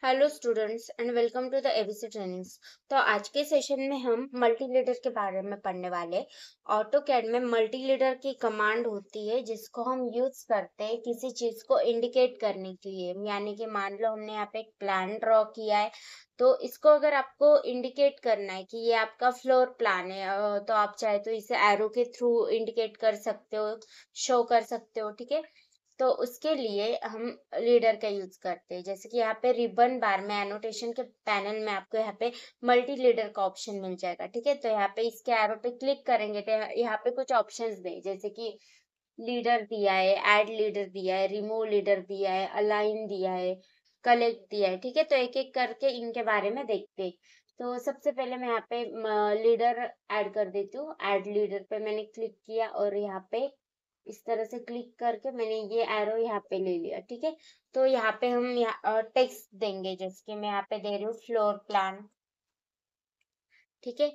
Hello students and welcome to the ABC trainings. तो आज के सेशन में हम मल्टी लीडर के बारे में पढ़ने वाले। ऑटोकैड में मल्टी लीडर की कमांड होती है जिसको हम यूज करते हैं किसी चीज को इंडिकेट करने के लिए। यानी कि मान लो हमने यहाँ पे एक प्लान ड्रॉ किया है, तो इसको अगर आपको इंडिकेट करना है कि ये आपका फ्लोर प्लान है, तो आप चाहे तो इसे एरो के थ्रू इंडिकेट कर सकते हो, शो कर सकते हो। ठीक है, तो उसके लिए हम लीडर का यूज करते हैं। जैसे कि यहाँ पे रिबन बार में एनोटेशन के पैनल में आपको यहाँ पे मल्टी लीडर का ऑप्शन मिल जाएगा। ठीक है, तो यहाँ पे इसके एरो पे क्लिक करेंगे तो यहाँ पे कुछ ऑप्शंस दे, जैसे कि लीडर दिया है, ऐड लीडर दिया है, रिमूव लीडर दिया है, अलाइन दिया है, कलेक्ट दिया है। ठीक है, तो एक एक करके इनके बारे में देखते हैं। तो सबसे पहले मैं यहाँ पे लीडर ऐड कर देती हूँ। ऐड लीडर पे मैंने क्लिक किया और यहाँ पे इस तरह से क्लिक करके मैंने ये एरो यहाँ पे ले लिया। ठीक है, तो यहाँ पे हम यहाँ टेक्स्ट देंगे, जैसे कि मैं यहाँ पे दे रही हूँ फ्लोर प्लान। ठीक है,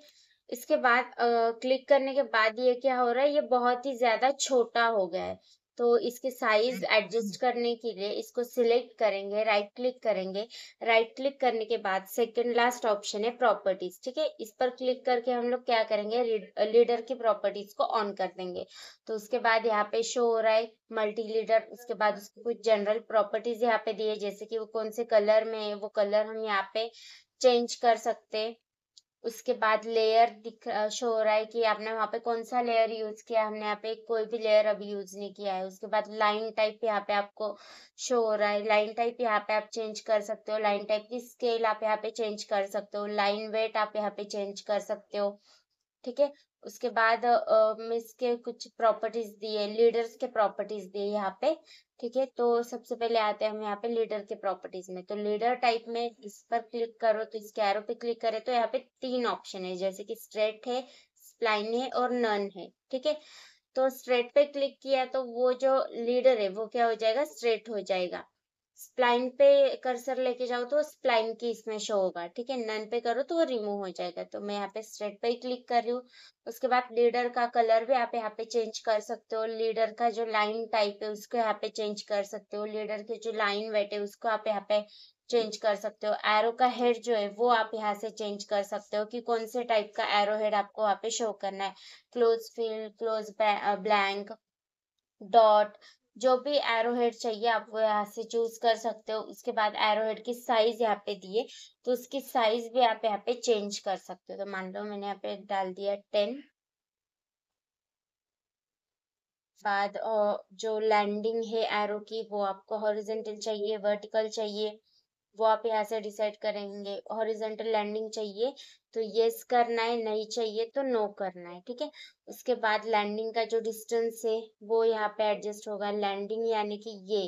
इसके बाद क्लिक करने के बाद ये क्या हो रहा है, ये बहुत ही ज्यादा छोटा हो गया है। तो इसके साइज एडजस्ट करने के लिए इसको सिलेक्ट करेंगे, राइट क्लिक करेंगे। राइट क्लिक करने के बाद सेकंड लास्ट ऑप्शन है प्रॉपर्टीज। ठीक है, इस पर क्लिक करके हम लोग क्या करेंगे, लीडर की प्रॉपर्टीज को ऑन कर देंगे। तो उसके बाद यहाँ पे शो हो रहा है मल्टी लीडर। उसके बाद उसको कुछ जनरल प्रॉपर्टीज यहाँ पे दिए, जैसे कि वो कौन से कलर में है, वो कलर हम यहाँ पे चेंज कर सकते हैं। उसके बाद लेयर शो हो रहा है कि आपने वहां पे कौन सा लेयर यूज किया। हमने यहाँ पे कोई भी लेयर अभी यूज नहीं किया है। उसके बाद लाइन टाइप यहाँ पे आपको शो हो रहा है, लाइन टाइप यहाँ पे आप चेंज कर सकते हो। लाइन टाइप की स्केल आप यहाँ पे चेंज कर सकते हो। लाइन वेट आप यहाँ पे चेंज कर सकते हो। ठीक है, उसके बाद इसके कुछ प्रॉपर्टीज दिए, लीडर्स के प्रॉपर्टीज दिए यहाँ पे। ठीक है, तो सबसे पहले आते हैं हम यहाँ पे लीडर के प्रॉपर्टीज में। तो लीडर टाइप में इस पर क्लिक करो, तो इसके एरो पे क्लिक करें तो यहाँ पे तीन ऑप्शन है, जैसे कि स्ट्रेट है, स्प्लाइन है और नन है। ठीक है, तो स्ट्रेट पे क्लिक किया तो वो जो लीडर है वो क्या हो जाएगा, स्ट्रेट हो जाएगा। स्प्लाइन पे कर्सर लेके जाओ तो स्प्लाइन की इसमें शो होगा। ठीक है, नन पे करो तो वो रिमूव हो जाएगा। तो मैं यहाँ पे स्ट्रेट पे ही क्लिक कर रही हूँ। उसके बाद लीडर का कलर भी आप यहाँ पे चेंज कर सकते हो। लीडर का जो लाइन टाइप है उसको यहाँ पे चेंज कर सकते हो। लीडर के जो लाइन वेट है उसको आप यहाँ पे चेंज कर सकते हो। एरो का हेड जो है वो आप यहाँ से चेंज कर सकते हो कि कौन से टाइप का एरो हेड आपको वहाँ पे शो करना है। Close fill, close blank, dot, जो भी एरो हेड चाहिए आप वो यहाँ से चूज कर सकते हो। उसके बाद एरो हेड की साइज यहाँ पे दिए, तो उसकी साइज भी आप यहाँ पे चेंज कर सकते हो। तो मान लो मैंने यहाँ पे डाल दिया 10। बाद जो लैंडिंग है एरो की वो आपको हॉरिजेंटल चाहिए, वर्टिकल चाहिए, वो आप यहाँ से डिसाइड करेंगे। हॉरिजेंटल लैंडिंग चाहिए तो यस करना है, नहीं चाहिए तो नो करना है। ठीक है, उसके बाद लैंडिंग का जो डिस्टेंस है वो यहाँ पे एडजस्ट होगा। लैंडिंग यानी कि ये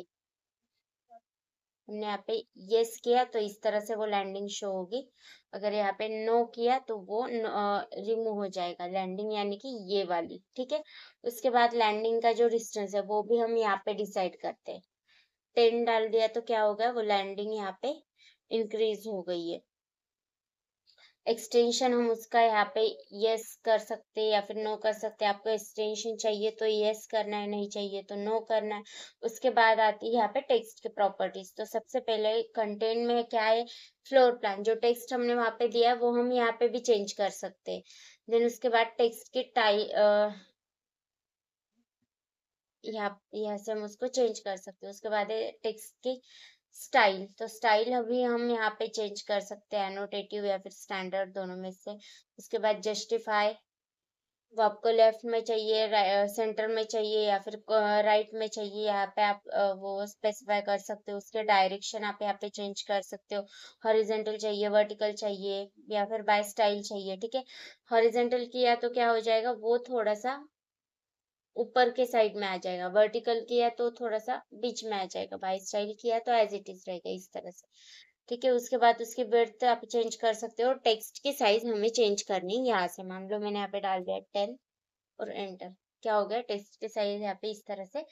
हमने यहाँ पे यस किया तो इस तरह से वो लैंडिंग शो होगी। अगर यहाँ पे नो किया तो वो रिमूव हो जाएगा, लैंडिंग यानी कि ये वाली। ठीक है, उसके बाद लैंडिंग का जो डिस्टेंस है वो भी हम यहाँ पे डिसाइड करते हैं। 10 डाल दिया तो क्या हो गया, वो लैंडिंग यहाँ पे इंक्रीज हो गई है। एक्सटेंशन हम उसका यहाँ पे यस कर सकते हैं या फिर नो कर सकते हैं। आपको एक्सटेंशन चाहिए तो यस करना है, नहीं चाहिए तो नो करना है। उसके बाद आती है यहाँ पे टेक्स्ट की प्रॉपर्टीज। तो सबसे पहले कंटेंट में क्या है, फ्लोर प्लान। जो टेक्स्ट हमने वहां पे दिया है वो हम यहाँ पे भी चेंज कर सकते हैं। देन उसके बाद टेक्स्ट की यहाँ से हम उसको चेंज कर सकते हैं। उसके बाद है टेक्स्ट की स्टाइल। तो स्टाइल अभी हम यहाँ पे चेंज कर सकते हैं, एनोटेटिव या फिर स्टैंडर्ड, दोनों में से। उसके बाद जस्टिफाई, वो आपको लेफ्ट में चाहिए, सेंटर में चाहिए या फिर राइट में चाहिए, यहाँ पे आप वो स्पेसिफाई कर सकते हो। उसके डायरेक्शन आप यहाँ पे चेंज कर सकते हो। हॉरिजेंटल चाहिए, वर्टिकल चाहिए या फिर बाय स्टाइल चाहिए। ठीक है, हॉरिजेंटल किया तो क्या हो जाएगा, वो थोड़ा सा ऊपर के साइड में आ जाएगा। वर्टिकल किया तो थोड़ा सा बीच में आ जाएगा। बाई स्टाइल किया तो एज इट इज रहेगा इस तरह से। ठीक है, उसके बाद उसकी विड्थ आप चेंज कर सकते हो। टेक्स्ट की साइज हमें चेंज करनी है यहाँ से। मान लो मैंने यहाँ पे डाल दिया 10 और एंटर। क्या हो गया, टेक्स्ट की साइज यहाँ पे इस तरह से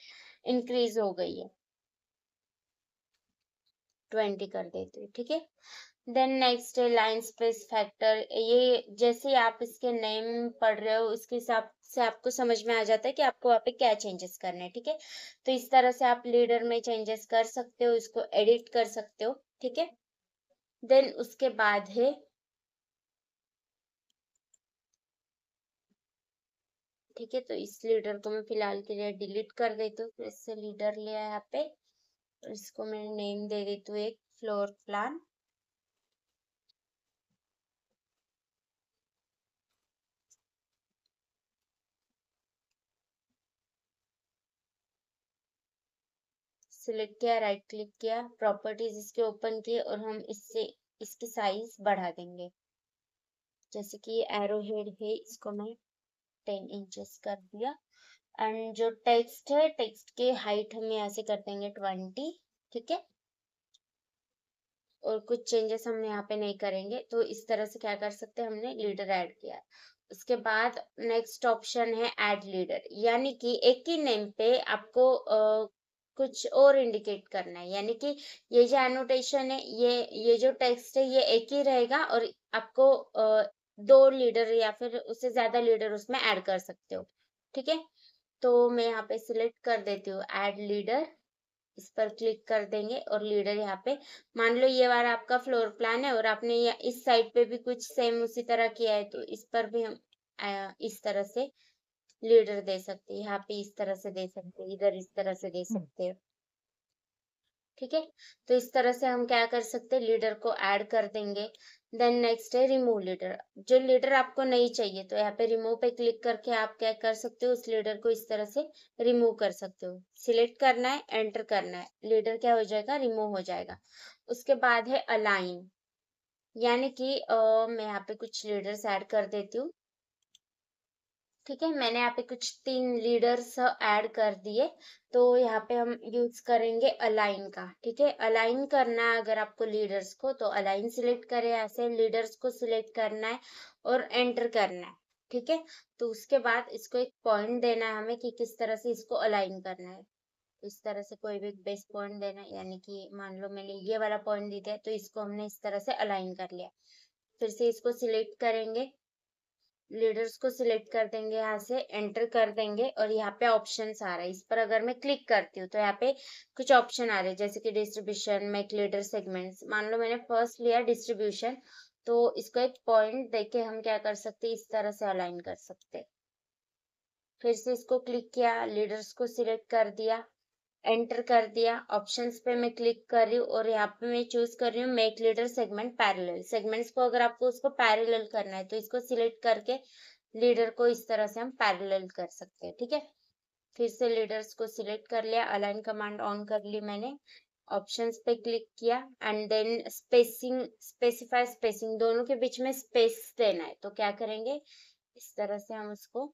इंक्रीज हो गई है। 20 कर देते हैं। ठीक है, देन नेक्स्ट है लाइन स्पेस फैक्टर। ये जैसे ही आप इसके नेम पढ़ रहे हो उसके हिसाब से आपको समझ में आ जाता है कि आपको वहाँ पे क्या चेंजेस करने हैं। ठीक है, तो इस तरह से आप लीडर में चेंजेस कर सकते हो, इसको एडिट कर सकते हो। ठीक है, देन उसके बाद है ठीक है, तो इस लीडर को मैं फिलहाल के लिए डिलीट कर देती हूँ। फिर से लीडर लिया यहाँ पे और इसको मैं नेम दे देती हूँ एक फ्लोर प्लान। सिलेक्ट किया, राइट क्लिक किया, प्रॉपर्टीज इसके ओपन किए और हम इससे इसकी साइज बढ़ा देंगे। जैसे कि एरो हेड है, इसको मैं 10 इंचेस कर दिया। एंड जो टेक्स्ट है, टेक्स्ट के हाइट हम यहाँ से कर देंगे 20। ठीक है, और कुछ चेंजेस हम यहाँ पे नहीं करेंगे। तो इस तरह से क्या कर सकते हैं, हमने लीडर ऐड किया। उसके बाद नेक्स्ट ऑप्शन है ऐड लीडर, यानी कि एक ही नेम पे आपको कुछ और इंडिकेट करना है। यानी कि ये जो एनोटेशन है, ये जो टेक्स्ट है, ये एक ही रहेगा और आपको दो लीडर या फिर उससे ज्यादा लीडर उसमें ऐड कर सकते हो। ठीक है, तो मैं यहाँ पे सिलेक्ट कर देती हूँ ऐड लीडर, इस पर क्लिक कर देंगे और लीडर यहाँ पे, मान लो ये वाला आपका फ्लोर प्लान है और आपने इस साइड पे भी कुछ सेम उसी तरह किया है, तो इस पर भी हम इस तरह से लीडर दे सकते हैं। यहाँ पे इस तरह से दे सकते हैं, इधर इस तरह से दे सकते हैं। ठीक है, तो इस तरह से हम क्या कर सकते हैं, लीडर को ऐड कर देंगे। देन नेक्स्ट है रिमूव लीडर। जो लीडर आपको नहीं चाहिए, तो यहाँ पे रिमूव पे क्लिक करके आप क्या कर सकते हो, उस लीडर को इस तरह से रिमूव कर सकते हो। सिलेक्ट करना है, एंटर करना है, लीडर क्या हो जाएगा, रिमूव हो जाएगा। उसके बाद है अलाइन, यानी कि मैं यहाँ पे कुछ लीडर्स ऐड कर देती हूँ। ठीक है, मैंने यहाँ पे कुछ 3 लीडर्स ऐड कर दिए। तो यहाँ पे हम यूज करेंगे अलाइन का। ठीक है, अलाइन करना है अगर आपको लीडर्स को, तो अलाइन सिलेक्ट करें, ऐसे लीडर्स को सिलेक्ट करना है और एंटर करना है। ठीक है, तो उसके बाद इसको एक पॉइंट देना है हमें कि किस तरह से इसको अलाइन करना है। इस तरह से कोई भी बेस पॉइंट देना है, यानी कि मान लो मैंने ये वाला पॉइंट दिया है, तो इसको हमने इस तरह से अलाइन कर लिया। फिर से इसको सिलेक्ट करेंगे, लीडर्स को सिलेक्ट कर देंगे, यहाँ से एंटर कर देंगे और यहाँ पे ऑप्शंस आ रहा है। इस पर अगर मैं क्लिक करती हूँ तो यहाँ पे कुछ ऑप्शन आ रहे हैं, जैसे कि डिस्ट्रीब्यूशन, मेक लीडर सेगमेंट्स। मान लो मैंने फर्स्ट लिया डिस्ट्रीब्यूशन, तो इसको एक पॉइंट देके हम क्या कर सकते हैं, इस तरह से अलाइन कर सकते हैं। फिर से इसको क्लिक किया, लीडर्स को सिलेक्ट कर दिया, एंटर कर दिया, ऑप्शंस पे मैं क्लिक कर रही हूँ और यहाँ पे मैं चूज कर रही हूँ make leader segment parallel. Segments को अगर आपको उसको पैरेलल करना है, तो इसको सिलेक्ट करके लीडर को इस तरह से हम पैरेलल कर सकते हैं। ठीक है, फिर से लीडर्स को सिलेक्ट कर लिया, अलाइन कमांड ऑन कर ली मैंने, ऑप्शंस पे क्लिक किया and then spacing, specify spacing, दोनों के बीच में स्पेस देना है। तो क्या करेंगे, इस तरह से हम उसको,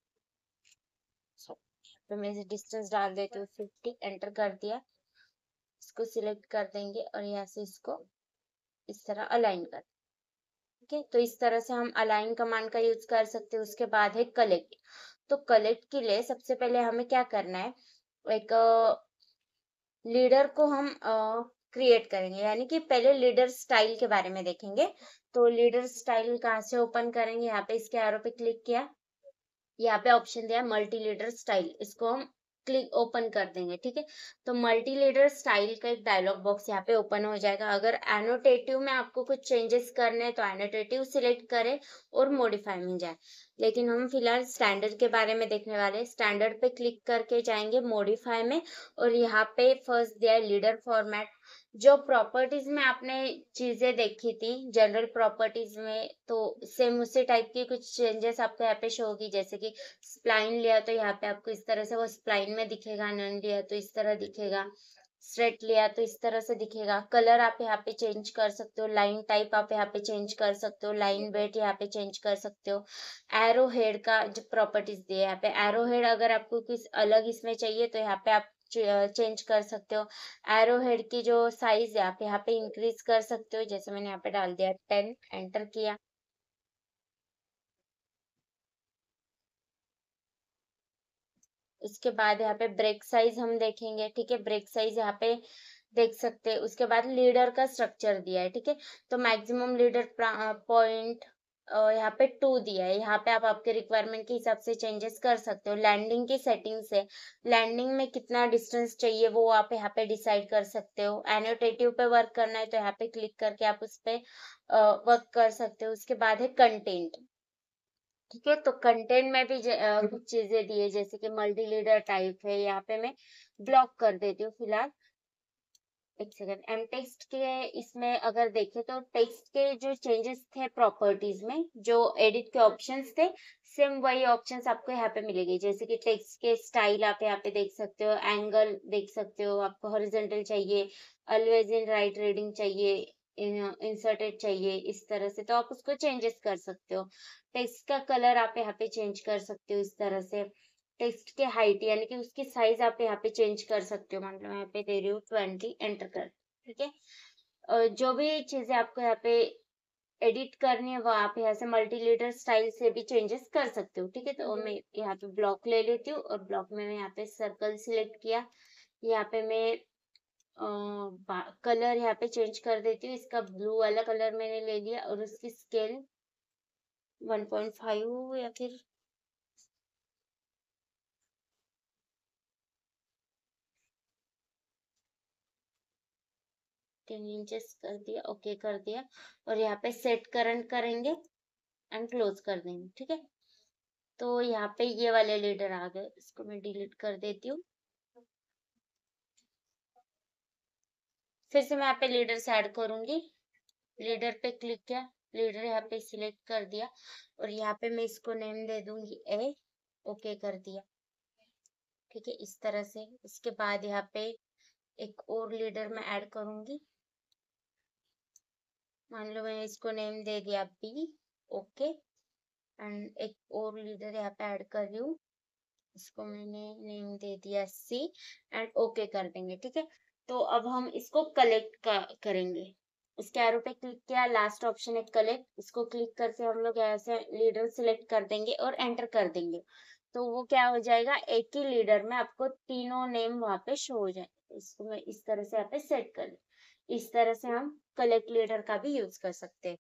तो मैं डिस्टेंस डाल देती हूँ 50, एंटर कर दिया। इसको सिलेक्ट कर देंगे और यहाँ से इसको इस तरह अलाइन कर। ठीक है, तो इस तरह से हम अलाइन कमांड का यूज कर सकते हैं। उसके बाद है कलेक्ट। तो कलेक्ट के लिए सबसे पहले हमें क्या करना है, एक लीडर को हम क्रिएट करेंगे, यानी कि पहले लीडर स्टाइल के बारे में देखेंगे। तो लीडर स्टाइल कहाँ से ओपन करेंगे, यहाँ पे इसके एरो पे क्लिक किया, यहाँ पे ऑप्शन दिया मल्टी लीडर स्टाइल, इसको हम क्लिक ओपन कर देंगे। ठीक है, तो मल्टी लीडर स्टाइल का एक डायलॉग बॉक्स यहाँ पे ओपन हो जाएगा। अगर एनोटेटिव में आपको कुछ चेंजेस करने हैं, तो एनोटेटिव सिलेक्ट करें और मॉडिफाई में जाए। लेकिन हम फिलहाल स्टैंडर्ड के बारे में देखने वाले हैं। स्टैंडर्ड पे क्लिक करके जाएंगे मॉडिफाई में और यहाँ पे फर्स्ट दिया है लीडर फॉर्मेट। जो प्रॉपर्टीज में आपने चीजें देखी थी जनरल प्रॉपर्टीज में, तो सेम उसी टाइप की कुछ चेंजेस आपको यहाँ पे शो होगी। जैसे कि स्प्लाइन लिया तो यहाँ पे आपको इस तरह से वो स्प्लाइन में दिखेगा, नन लिया तो इस तरह दिखेगा, स्ट्रेट लिया तो इस तरह से दिखेगा। कलर आप यहाँ पे चेंज कर सकते हो, लाइन टाइप आप यहाँ पे चेंज कर सकते हो, लाइन वेट यहाँ पे चेंज कर सकते हो। एरो हेड का जो प्रॉपर्टीज दिए यहाँ पे, एरो हेड अगर आपको किस अलग इसमें चाहिए, तो यहाँ पे आप चेंज कर सकते हो। एरो हेड की जो साइज है आप यहाँ पे इंक्रीज कर सकते हो, जैसे मैंने यहाँ पे डाल दिया 10, एंटर किया। उसके बाद यहाँ पे ब्रेक साइज हम देखेंगे। ठीक है, ब्रेक साइज यहाँ पे देख सकते हैं। उसके बाद लीडर का स्ट्रक्चर दिया है। ठीक है, तो मैक्सिमम लीडर पॉइंट, यहाँ पे 2 दिया है। यहाँ पे आप आपके रिक्वायरमेंट के हिसाब से चेंजेस कर सकते हो। लैंडिंग की सेटिंग्स है, लैंडिंग में कितना डिस्टेंस चाहिए वो आप यहाँ पे डिसाइड कर सकते हो। एनोटेटिव पे वर्क करना है तो यहाँ पे क्लिक करके आप उस पे वर्क कर सकते हो। उसके बाद है कंटेंट। ठीक है, तो कंटेंट में भी कुछ चीजें दी है, जैसे कि मल्टी लीडर टाइप है। यहाँ पे मैं ब्लॉक कर देती हूँ फिलहाल। एक सेकंड। एम टेक्स्ट के इसमें अगर देखें तो टेक्स्ट के जो चेंजेस थे प्रॉपर्टीज में, जो एडिट के ऑप्शंस थे, सेम वही ऑप्शंस आपको यहाँ पे मिलेंगे। जैसे कि टेक्स्ट के स्टाइल आप यहाँ पे देख सकते हो, एंगल देख सकते हो, आपको हॉरिजॉन्टल चाहिए, ऑलवेज इन राइट रीडिंग चाहिए, इंसर्टेड चाहिए, इस तरह से तो आप उसको चेंजेस कर सकते हो। टेक्स्ट का कलर आप यहाँ पे चेंज कर सकते हो इस तरह से। टेक्स्ट के हाइट यानी कि उसकी साइज आप यहाँ पे चेंज कर सकते हो। मान लो यहाँ पे दे रही हूँ 20, एंटर कर। ठीक है, जो भी चीजें आपको यहाँ पे एडिट करनी है वो आप यहाँ से मल्टी लीडर स्टाइल से भी चेंजेस कर सकते हो। ठीक है, तो मैं यहाँ पे ब्लॉक ले लेती हूँ और ब्लॉक में मैं यहाँ पे सर्कल सिलेक्ट किया। यहाँ पे मैं कलर यहाँ पे चेंज कर देती हूँ। इसका ब्लू वाला कलर मैंने ले लिया और उसकी स्केल 1.5 या फिर 10 इंचेस कर दिया, ओके कर दिया। और यहाँ पे सेट करंट करेंगे एंड क्लोज कर देंगे। ठीक है, तो यहाँ पे ये वाले लीडर आ गए, इसको मैं डिलीट कर देती हूँ। फिर से मैं यहाँ पे लीडर्स ऐड करूंगी। लीडर पे क्लिक किया, लीडर यहाँ पे सिलेक्ट कर दिया और यहाँ पे मैं इसको नेम दे दूंगी ए, ओके कर दिया। ठीक है, इस तरह से। इसके बाद यहाँ पे एक और लीडर मैं ऐड करूंगी। मान लो मैंने इसको नेम दे दिया बी, ओके। एंड एक और लीडर यहाँ पे ऐड कर रही हूँ, इसको मैंने नेम दे दिया सी एंड ओके कर देंगे। ठीक है, तो अब हम इसको कलेक्ट करेंगे। इसके एरो पे क्लिक किया, लास्ट ऑप्शन है कलेक्ट, इसको क्लिक करके हम लोग यहाँ से लीडर सिलेक्ट कर देंगे और एंटर कर देंगे। तो वो क्या हो जाएगा, एक ही लीडर में आपको तीनों नेम वहां पे शो हो जाएंगे। इसको मैं इस तरह से यहाँ पे सेट कर, इस तरह से हम कलेक्ट लीडर का भी यूज कर सकते हैं।